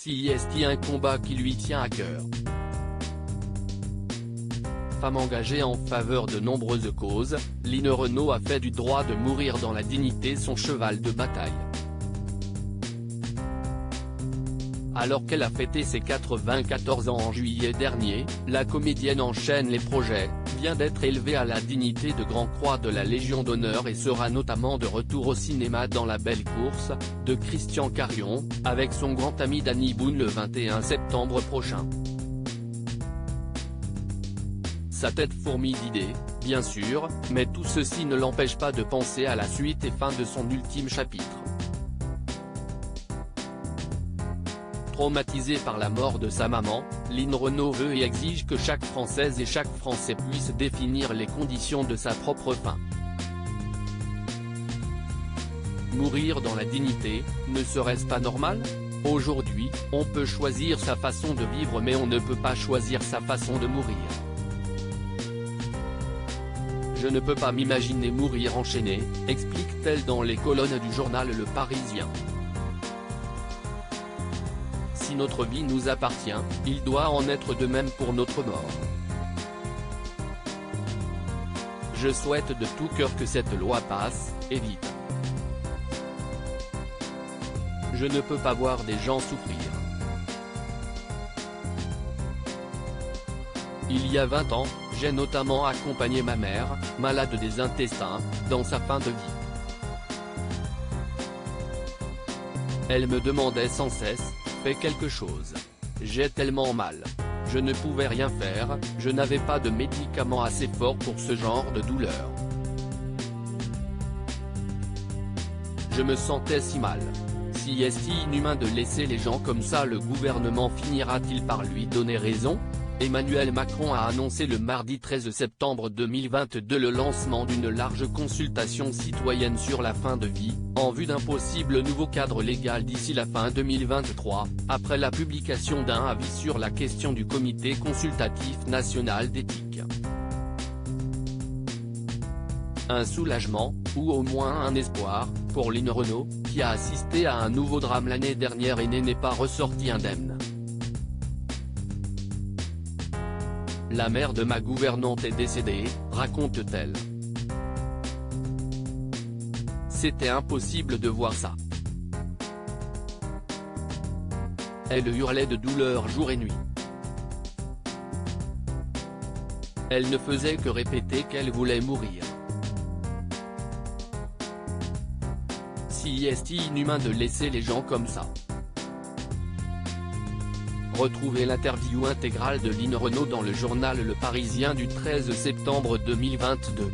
CIST, un combat qui lui tient à cœur. Femme engagée en faveur de nombreuses causes, Line Renaud a fait du droit de mourir dans la dignité son cheval de bataille. Alors qu'elle a fêté ses 94 ans en juillet dernier, la comédienne enchaîne les projets, vient d'être élevée à la dignité de Grand Croix de la Légion d'honneur et sera notamment de retour au cinéma dans La Belle Course, de Christian Carion, avec son grand ami Danny Boone le 21 septembre prochain. Sa tête fourmille d'idées, bien sûr, mais tout ceci ne l'empêche pas de penser à la suite et fin de son ultime chapitre. Traumatisée par la mort de sa maman, Line Renaud veut et exige que chaque Française et chaque Français puisse définir les conditions de sa propre fin. Mourir dans la dignité, ne serait-ce pas normal ? Aujourd'hui, on peut choisir sa façon de vivre mais on ne peut pas choisir sa façon de mourir. Je ne peux pas m'imaginer mourir enchaînée, explique-t-elle dans les colonnes du journal Le Parisien. Si notre vie nous appartient, il doit en être de même pour notre mort. Je souhaite de tout cœur que cette loi passe, et vite. Je ne peux pas voir des gens souffrir. Il y a 20 ans, j'ai notamment accompagné ma mère, malade des intestins, dans sa fin de vie. Elle me demandait sans cesse, fais quelque chose. J'ai tellement mal. Je ne pouvais rien faire, je n'avais pas de médicaments assez forts pour ce genre de douleur. Je me sentais si mal. Si est-ce inhumain de laisser les gens comme ça, le gouvernement finira-t-il par lui donner raison ? Emmanuel Macron a annoncé le mardi 13 septembre 2022 le lancement d'une large consultation citoyenne sur la fin de vie, en vue d'un possible nouveau cadre légal d'ici la fin 2023, après la publication d'un avis sur la question du Comité consultatif national d'éthique. Un soulagement, ou au moins un espoir, pour Line Renaud, qui a assisté à un nouveau drame l'année dernière et n'est pas ressortie indemne. La mère de ma gouvernante est décédée, raconte-t-elle. C'était impossible de voir ça. Elle hurlait de douleur jour et nuit. Elle ne faisait que répéter qu'elle voulait mourir. Si est inhumain de laisser les gens comme ça. Retrouvez l'interview intégrale de Line Renaud dans le journal Le Parisien du 13 septembre 2022.